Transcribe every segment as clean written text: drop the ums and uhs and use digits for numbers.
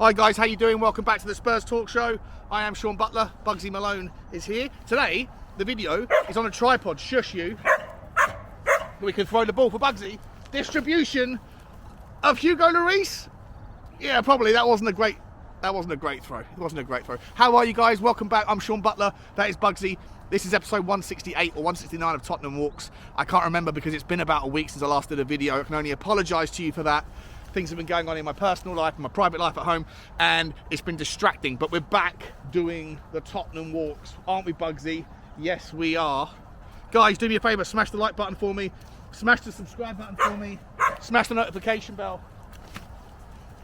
Hi guys, how you doing? Welcome back to the Spurs Talk Show. I am Sean Butler. Bugsy Malone is here. Today, the video is on a tripod. Shush you. We can throw the ball for Bugsy. Distribution of Hugo Lloris. Yeah, probably that wasn't a great throw. It wasn't a great throw. How are you guys? Welcome back. I'm Sean Butler. That is Bugsy. This is episode 168 or 169 of Tottenham Walks. I can't remember because it's been about a week since I last did a video. I can only apologise to you for that. Things have been going on in my personal life and my private life at home, and it's been distracting. But we're back doing the Tottenham Walks, aren't we, Bugsy? Yes, we are. Guys, do me a favour, smash the like button for me, smash the subscribe button for me, smash the notification bell,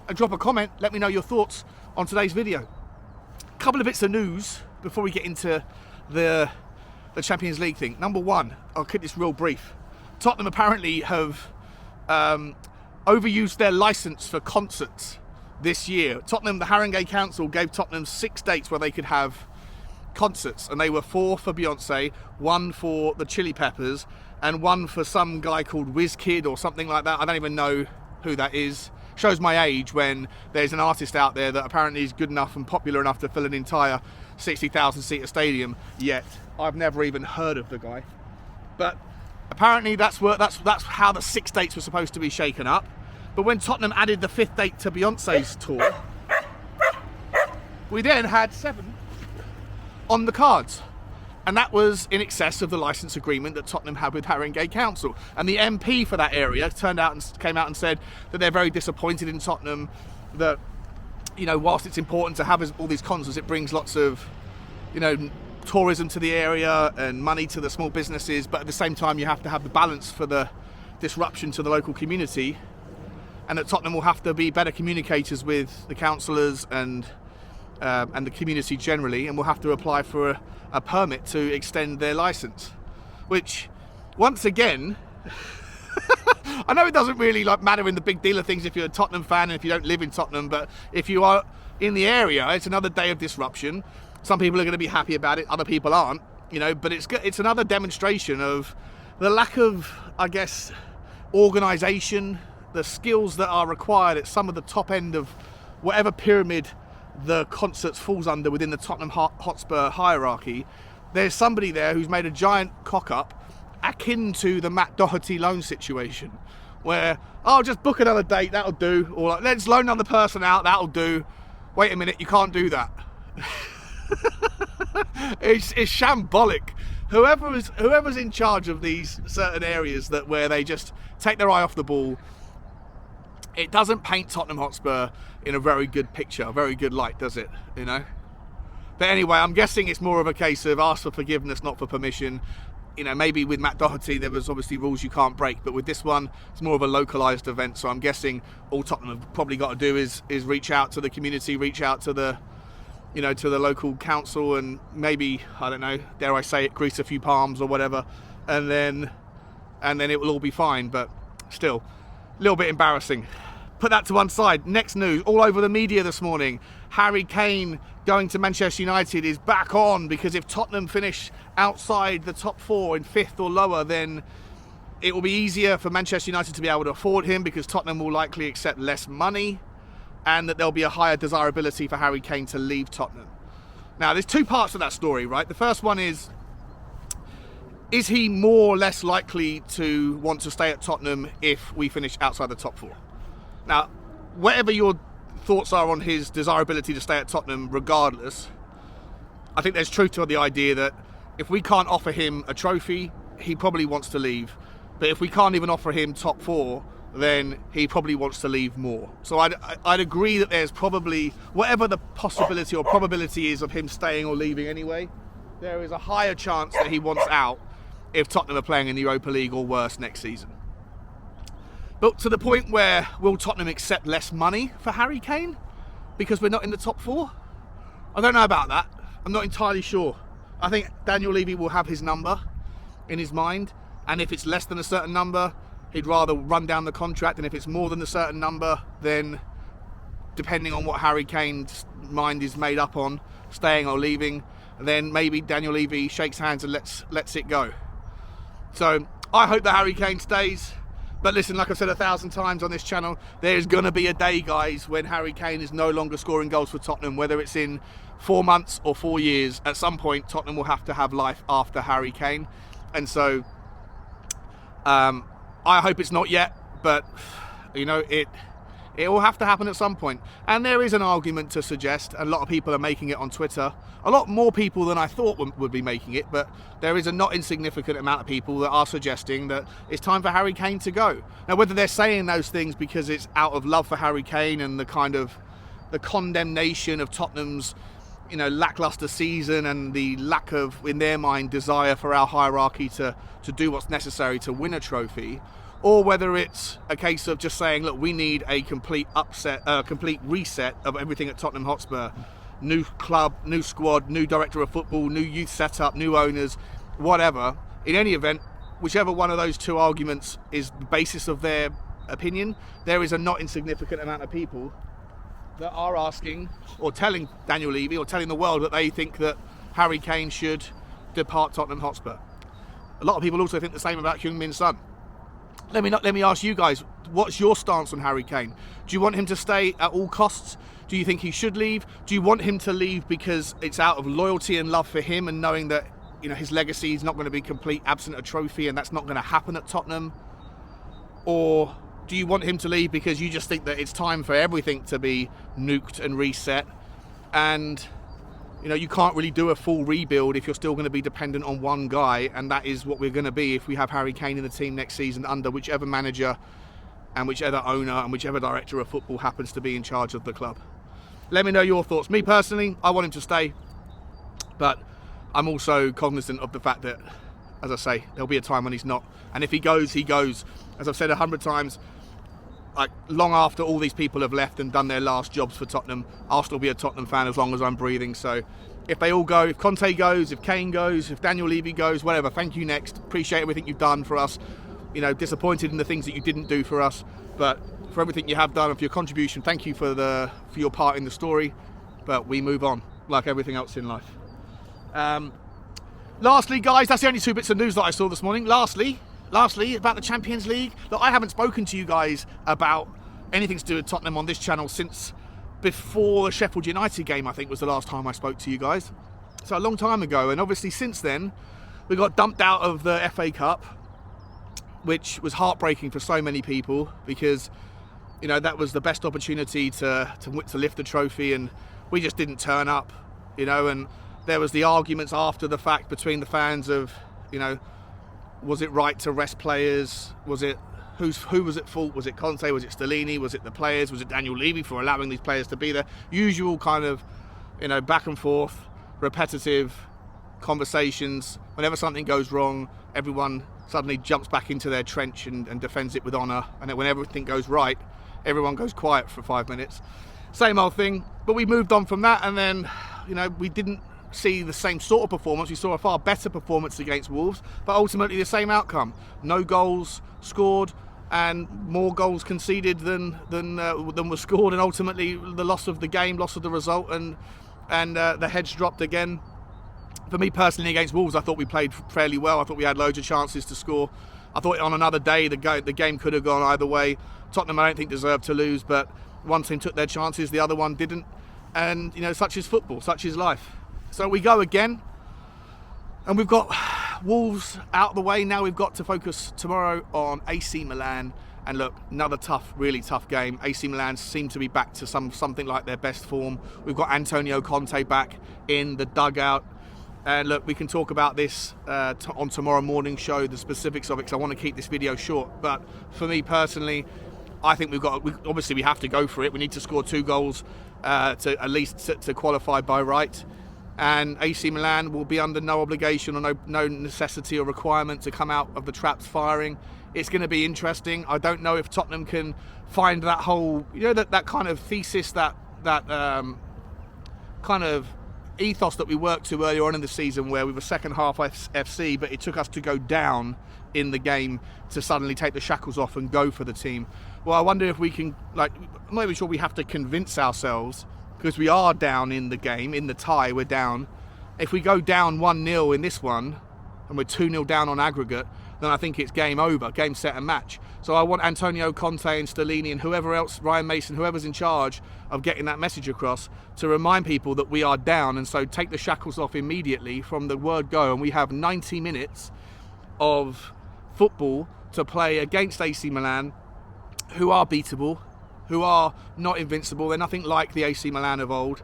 and drop a comment. Let me know your thoughts on today's video. A couple of bits of news before we get into the Champions League thing. Number one, I'll keep this real brief. Tottenham apparently have overused their licence for concerts this year. Tottenham, the Haringey Council gave Tottenham 6 dates where they could have concerts, and they were 4 for Beyonce, 1 for the Chili Peppers, and 1 for some guy called WizKid or something like that. I don't even know who that is. Shows my age when there's an artist out there that apparently is good enough and popular enough to fill an entire 60,000 seater stadium, yet I've never even heard of the guy. But apparently that's how the 6 dates were supposed to be shaken up. But when Tottenham added the 5th date to Beyonce's tour, we then had 7 on the cards. And that was in excess of the licence agreement that Tottenham had with Haringey Council. And the MP for that area came out and said that they're very disappointed in Tottenham, that, you know, whilst it's important to have all these concerts, it brings lots of, you know, tourism to the area and money to the small businesses, but at the same time you have to have the balance for the disruption to the local community, and that Tottenham will have to be better communicators with the councillors and the community generally, and will have to apply for a permit to extend their licence. Which, once again, I know it doesn't really matter in the big deal of things if you're a Tottenham fan and if you don't live in Tottenham, but if you are in the area, it's another day of disruption. Some people are going to be happy about it, other people aren't, you know, but it's another demonstration of the lack of, I guess, organisation, the skills that are required at some of the top end of whatever pyramid the concerts falls under within the Tottenham Hotspur hierarchy. There's somebody there who's made a giant cock-up akin to the Matt Doherty loan situation, where, oh, just book another date, that'll do, or let's loan another person out, that'll do. Wait a minute, you can't do that. It's shambolic. Whoever's in charge of these certain areas where they just take their eye off the ball, it doesn't paint Tottenham Hotspur in a very good picture, a very good light, does it? You know. But anyway, I'm guessing it's more of a case of ask for forgiveness, not for permission. You know, maybe with Matt Doherty there was obviously rules you can't break, but with this one it's more of a localised event. So I'm guessing all Tottenham have probably got to do is reach out to the community, reach out to the, you know, to the local council, and maybe, I don't know, dare I say it, grease a few palms or whatever, and then it will all be fine. But still, a little bit embarrassing. Put that to one side. Next news, all over the media this morning, Harry Kane going to Manchester United is back on, because if Tottenham finish outside the top 4 in 5th or lower, then it will be easier for Manchester United to be able to afford him, because Tottenham will likely accept less money, and that there'll be a higher desirability for Harry Kane to leave Tottenham. Now, there's 2 parts to that story, right? The first one is he more or less likely to want to stay at Tottenham if we finish outside the top 4? Now, whatever your thoughts are on his desirability to stay at Tottenham, regardless, I think there's truth to the idea that if we can't offer him a trophy, he probably wants to leave. But if we can't even offer him top 4, then he probably wants to leave more. So I'd agree that there's probably, whatever the possibility or probability is of him staying or leaving anyway, there is a higher chance that he wants out if Tottenham are playing in the Europa League or worse next season. But to the point where, will Tottenham accept less money for Harry Kane because we're not in the top 4? I don't know about that. I'm not entirely sure. I think Daniel Levy will have his number in his mind, and if it's less than a certain number, he'd rather run down the contract, and if it's more than a certain number, then depending on what Harry Kane's mind is made up on, staying or leaving, then maybe Daniel Levy shakes hands and lets it go. So I hope that Harry Kane stays. But listen, like I've said 1,000 times on this channel, there's going to be a day, guys, when Harry Kane is no longer scoring goals for Tottenham, whether it's in 4 months or 4 years. At some point, Tottenham will have to have life after Harry Kane. And so, I hope it's not yet, but, you know, it will have to happen at some point. And there is an argument to suggest, and a lot of people are making it on Twitter, a lot more people than I thought would be making it, but there is a not insignificant amount of people that are suggesting that it's time for Harry Kane to go. Now, whether they're saying those things because it's out of love for Harry Kane and the kind of the condemnation of Tottenham's, you know, lackluster season and the lack of, in their mind, desire for our hierarchy to do what's necessary to win a trophy, or whether it's a case of just saying, look, we need a complete reset of everything at Tottenham Hotspur. New club, new squad, new director of football, new youth setup, new owners, whatever. In any event, whichever one of those two arguments is the basis of their opinion, there is a not insignificant amount of people that are asking or telling Daniel Levy or telling the world that they think that Harry Kane should depart Tottenham Hotspur. A lot of people also think the same about Heung-min Son. Let me ask you guys, what's your stance on Harry Kane? Do you want him to stay at all costs? Do you think he should leave? Do you want him to leave because it's out of loyalty and love for him and knowing that, you know, his legacy is not going to be complete absent a trophy and that's not going to happen at Tottenham? Or do you want him to leave because you just think that it's time for everything to be nuked and reset, and, you know, you can't really do a full rebuild if you're still going to be dependent on one guy, and that is what we're going to be if we have Harry Kane in the team next season under whichever manager and whichever owner and whichever director of football happens to be in charge of the club. Let me know your thoughts. Me personally, I want him to stay, but I'm also cognizant of the fact that, as I say, there'll be a time when he's not, and if he goes, he goes. As I've said 100 times, like, long after all these people have left and done their last jobs for Tottenham, I'll still be a Tottenham fan as long as I'm breathing. So if they all go, if Conte goes, if Kane goes, if Daniel Levy goes, whatever, thank you next. Appreciate everything you've done for us. You know, disappointed in the things that you didn't do for us, but for everything you have done and for your contribution, thank you for your part in the story. But we move on, like everything else in life. Lastly, guys, that's the only two bits of news that I saw this morning. Lastly, about the Champions League. Look, I haven't spoken to you guys about anything to do with Tottenham on this channel since before the Sheffield United game, I think was the last time I spoke to you guys. So a long time ago, and obviously since then, we got dumped out of the FA Cup, which was heartbreaking for so many people because, you know, that was the best opportunity to lift the trophy, and we just didn't turn up, you know, and there was the arguments after the fact between the fans of, you know, was it right to rest players? Was it who was at fault? Was it Conte? Was it Stellini? Was it the players? Was it Daniel Levy for allowing these players to be there? Usual kind of, you know, back and forth, repetitive conversations. Whenever something goes wrong, everyone suddenly jumps back into their trench and defends it with honour. And then when everything goes right, everyone goes quiet for 5 minutes. Same old thing. But we moved on from that, and then, you know, we didn't see the same sort of performance. We saw a far better performance against Wolves, but ultimately the same outcome. No goals scored and more goals conceded than were scored, and ultimately the loss of the game, loss of the result, and the heads dropped again. For me personally, against Wolves, I thought we played fairly well. I thought we had loads of chances to score. I thought on another day the game could have gone either way. Tottenham, I don't think, deserved to lose, but one team took their chances, the other one didn't. And, you know, such is football, such is life. So we go again, and we've got Wolves out of the way. Now we've got to focus tomorrow on AC Milan. And look, another tough, really tough game. AC Milan seem to be back to something like their best form. We've got Antonio Conte back in the dugout. And look, we can talk about this on tomorrow morning show, the specifics of it, because I want to keep this video short. But for me personally, I think obviously we have to go for it. We need to score 2 goals to at least to qualify by right. And AC Milan will be under no obligation or no necessity or requirement to come out of the traps firing. It's going to be interesting. I don't know if Tottenham can find that whole, you know, that kind of thesis, that kind of ethos that we worked to earlier on in the season, where we were second half FC, but it took us to go down in the game to suddenly take the shackles off and go for the team. Well, I wonder if we can, like, I'm not even sure we have to convince ourselves, because we are down in the game, in the tie, we're down. If we go down 1-0 in this one, and we're 2-0 down on aggregate, then I think it's game over, game, set and match. So I want Antonio Conte and Stellini and whoever else, Ryan Mason, whoever's in charge of getting that message across, to remind people that we are down, and so take the shackles off immediately from the word go, and we have 90 minutes of football to play against AC Milan, who are beatable, who are not invincible. They're nothing like the AC Milan of old,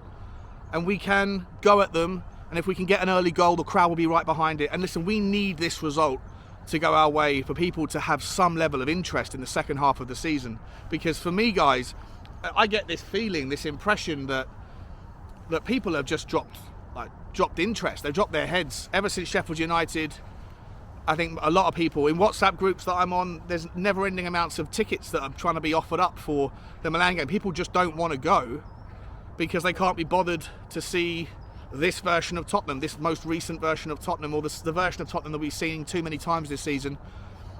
and we can go at them, and if we can get an early goal, the crowd will be right behind it. And listen, we need this result to go our way for people to have some level of interest in the second half of the season. Because for me, guys, I get this feeling, this impression that people have just dropped interest. They've dropped their heads ever since Sheffield United. I think a lot of people in WhatsApp groups that I'm on, there's never-ending amounts of tickets that are trying to be offered up for the Milan game. People just don't want to go because they can't be bothered to see this version of Tottenham, this most recent version of Tottenham, or the version of Tottenham that we've seen too many times this season,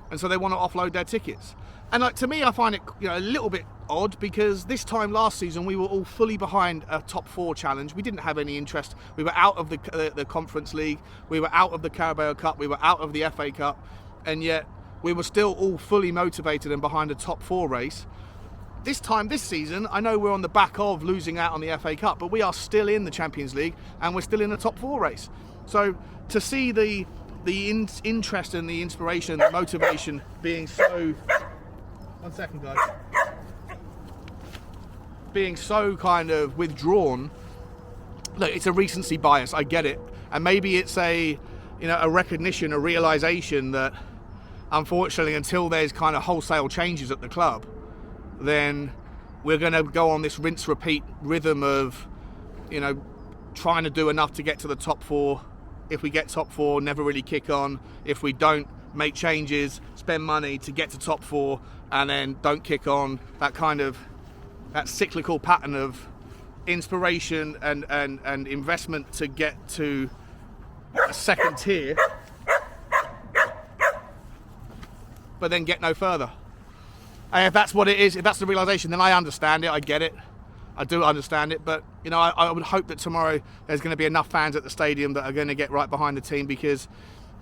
and so they want to offload their tickets. And to me, I find it a little bit odd, because this time last season we were all fully behind a top 4 challenge. We didn't have any interest. We were out of the Conference League, we were out of the Carabao Cup, we were out of the FA Cup, and yet we were still all fully motivated and behind a top 4 race. This time, this season, I know we're on the back of losing out on the FA Cup, but we are still in the Champions League and we're still in the top 4 race. So to see the interest and the inspiration, the motivation being so... One second, guys. Being so kind of withdrawn. Look, it's a recency bias, I get it. And maybe it's a recognition, a realisation that, unfortunately, until there's kind of wholesale changes at the club, then we're going to go on this rinse-repeat rhythm of, trying to do enough to get to the top 4. If we get top 4, never really kick on. If we don't make changes, spend money to get to top 4, and then don't kick on. That cyclical pattern of inspiration and investment to get to a second tier, but then get no further. And if that's what it is, if that's the realisation, then I understand it, I get it. I do understand it, but I would hope that tomorrow there's going to be enough fans at the stadium that are going to get right behind the team, because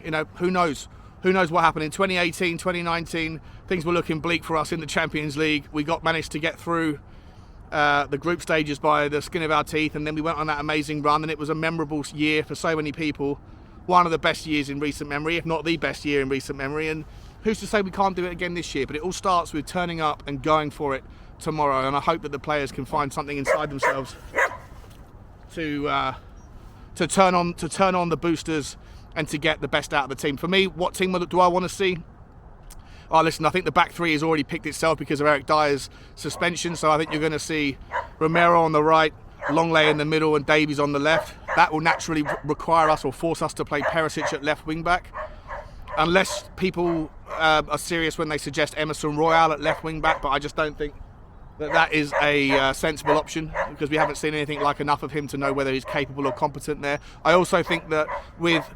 who knows what happened in 2018, 2019. Things were looking bleak for us in the Champions League. We managed to get through the group stages by the skin of our teeth, and then we went on that amazing run, and it was a memorable year for so many people. One of the best years in recent memory, if not the best year in recent memory, and who's to say we can't do it again this year? But it all starts with turning up and going for it tomorrow, and I hope that the players can find something inside themselves to turn on the boosters and to get the best out of the team. For me, what team do I want to see? Oh, listen, I think the back 3 has already picked itself because of Eric Dyer's suspension, so I think you're going to see Romero on the right, Longley in the middle, and Davies on the left. That will naturally require us or force us to play Perisic at left wing back, unless people are serious when they suggest Emerson Royal at left wing back, but I just don't think that is a sensible option, because we haven't seen anything like enough of him to know whether he's capable or competent there. I also think that with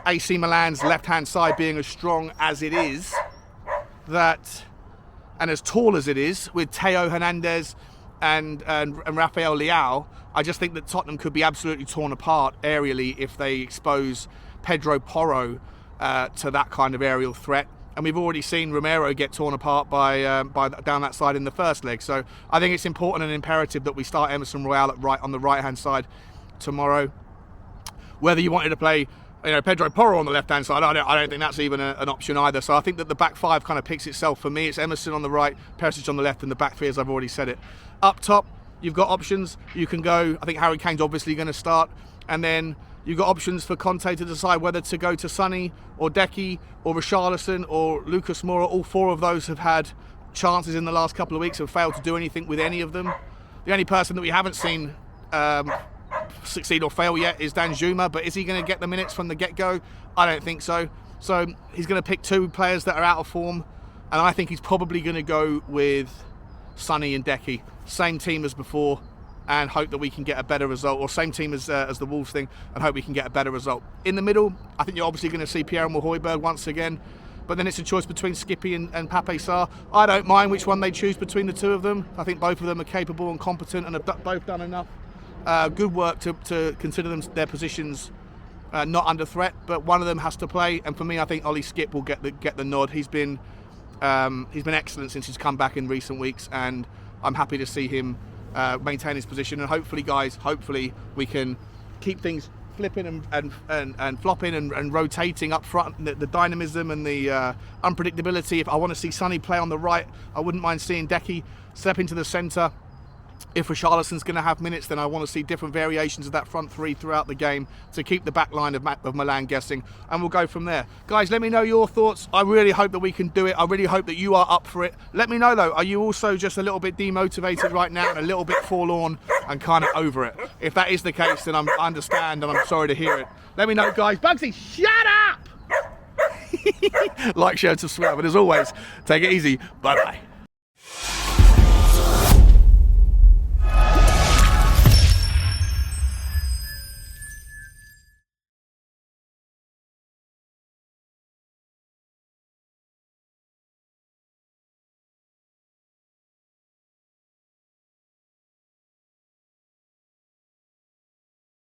AC Milan's left-hand side being as strong as it is, and as tall as it is, with Theo Hernandez and Rafael Leao, I just think that Tottenham could be absolutely torn apart aerially if they expose Pedro Porro to that kind of aerial threat. And we've already seen Romero get torn apart by down that side in the first leg. So I think it's important and imperative that we start Emerson Royal on the right-hand side tomorrow. Whether you wanted to play Pedro Porro on the left-hand side, I don't think that's even an option either. So I think that the back 5 kind of picks itself for me. It's Emerson on the right, Perisic on the left, and the back 3, as I've already said it. Up top, you've got options. You can go, I think Harry Kane's obviously going to start, and then you've got options for Conte to decide whether to go to Sonny or Decky or Richarlison or Lucas Moura. All 4 of those have had chances in the last couple of weeks, have failed to do anything with any of them. The only person that we haven't seen succeed or fail yet is Danjuma, but is he going to get the minutes from the get-go? I don't think so. So he's going to pick 2 players that are out of form, and I think he's probably going to go with Sonny and Decky, same team as before, and hope that we can get a better result, or same team as the Wolves thing, and hope we can get a better result. In the middle, I think you're obviously going to see Pierre-Emile Højbjerg once again, but then it's a choice between Skippy and Pape Sarr. I don't mind which one they choose between the 2 of them. I think both of them are capable and competent and have both done enough good work to consider their positions not under threat, but one of them has to play. And for me, I think Ollie Skipp will get the nod. He's been excellent since he's come back in recent weeks, and I'm happy to see him maintain his position. And hopefully, guys, we can keep things flipping and flopping and rotating up front. The dynamism and the unpredictability. If I want to see Sonny play on the right, I wouldn't mind seeing Decky step into the centre. If Richarlison's going to have minutes, then I want to see different variations of that front three throughout the game to keep the back line of Milan guessing, and we'll go from there. Guys, let me know your thoughts. I really hope that we can do it. I really hope that you are up for it. Let me know, though, are you also just a little bit demotivated right now and a little bit forlorn and kind of over it? If that is the case, then I understand, and I'm sorry to hear it. Let me know, guys. Bugsy, shut up! Like, share, subscribe, and as always, take it easy. Bye-bye.